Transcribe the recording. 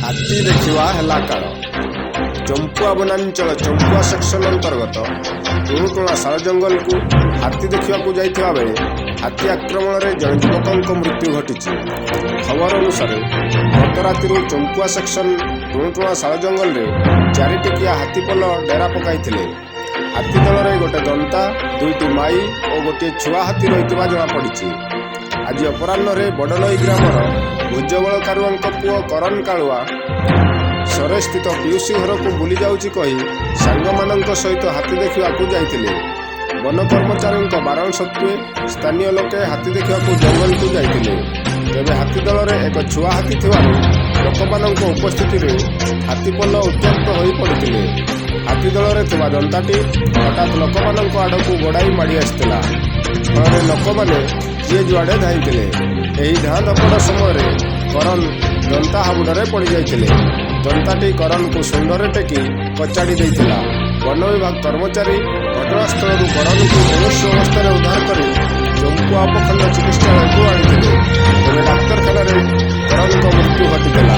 ହାତୀ ଦେଖିବା ହେଲା କାଳ। ଚମ୍ପୁଆ ବନାଞ୍ଚଳ ଚମ୍ପୁଆ ସେକ୍ସନ ଅନ୍ତର୍ଗତ ଟୁଣୁଟୁଣା ଶାଳ ଜଙ୍ଗଲକୁ ହାତୀ ଦେଖିବାକୁ ଯାଇଥିବା ବେଳେ ହାତୀ ଆକ୍ରମଣରେ ଜଣେ ଯୁବକଙ୍କ ମୃତ୍ୟୁ ଘଟିଛି। ଖବର ଅନୁସାରେ ଗତ ରାତିରୁ ଚମ୍ପୁଆ ସେକ୍ସନ ଟୁଣୁଟୁଣା ଶାଳ ଜଙ୍ଗଲରେ 4 ଟିକିଆ ହାତୀପଲ ଡେରା ପକାଇଥିଲେ। ହାତୀ ଦଳରେ ଗୋଟେ ଦନ୍ତା, 2ଟି ମାଇ ଓ ଗୋଟିଏ ଛୁଆ ହାତୀ ରହିଥିବା ଜଣାପଡ଼ିଛି। ଆଜି ଅପରାହ୍ନରେ ବଡ଼ନଈ ଗ୍ରାମର ଭୁଜବଳ କାରୁଆଙ୍କ ପୁଅ କରନ୍ କାଳୁଆ ସରେସ୍ଥିତ ପିଉସୀ ଘରକୁ ବୁଲି ଯାଉଛି କହି ସାଙ୍ଗମାନଙ୍କ ସହିତ ହାତୀ ଦେଖିବାକୁ ଯାଇଥିଲେ। ବନ କର୍ମଚାରୀଙ୍କ ବାରଣ ସତ୍ତ୍ୱେ ସ୍ଥାନୀୟ ଲୋକେ ହାତୀ ଦେଖିବାକୁ ଜଙ୍ଗଲକୁ ଯାଇଥିଲେ। ତେବେ ହାତୀ ଦଳରେ ଏକ ଛୁଆ ହାତୀ ଥିବାରୁ ଲୋକମାନଙ୍କ ଉପସ୍ଥିତିରେ ହାତୀପଲ ଉତ୍ତ୍ୟକ୍ତ ହୋଇପଡ଼ିଥିଲେ। ହାତୀ ଦଳରେ ଥିବା ଦନ୍ତାଟି ହଠାତ୍ ଲୋକମାନଙ୍କ ଆଡ଼କୁ ଗୋଡ଼ାଇ ମାଡ଼ି ଆସିଥିଲା। ଫଳରେ ଲୋକମାନେ ଯିଏ ଯୁଆଡ଼େ ଧାଇଁଥିଲେ। ଏହି ଧାଁ ଧପଡ଼ ସମୟରେ କରନ୍ ଦନ୍ତା ହାବୁଡ଼ରେ ପଡ଼ିଯାଇଥିଲେ। ଦନ୍ତାଟି କରନ୍କୁ ଶୁଣ୍ଡରେ ଟେକି କଚାଡ଼ି ଦେଇଥିଲା। ବନ ବିଭାଗ କର୍ମଚାରୀ ଘଟଣାସ୍ଥଳରୁ କରନ୍କୁ ମନୁଷ୍ୟ ଅବସ୍ଥାରେ ଉଦ୍ଧାର କରି ଚମ୍ପୁଆ ଉପଖଣ୍ଡ ଚିକିତ୍ସାଳୟକୁ ଆଣିଥିଲେ। ତେବେ ଡାକ୍ତରଖାନାରେ କରନ୍ଙ୍କ ମୃତ୍ୟୁ ଘଟିଥିଲା।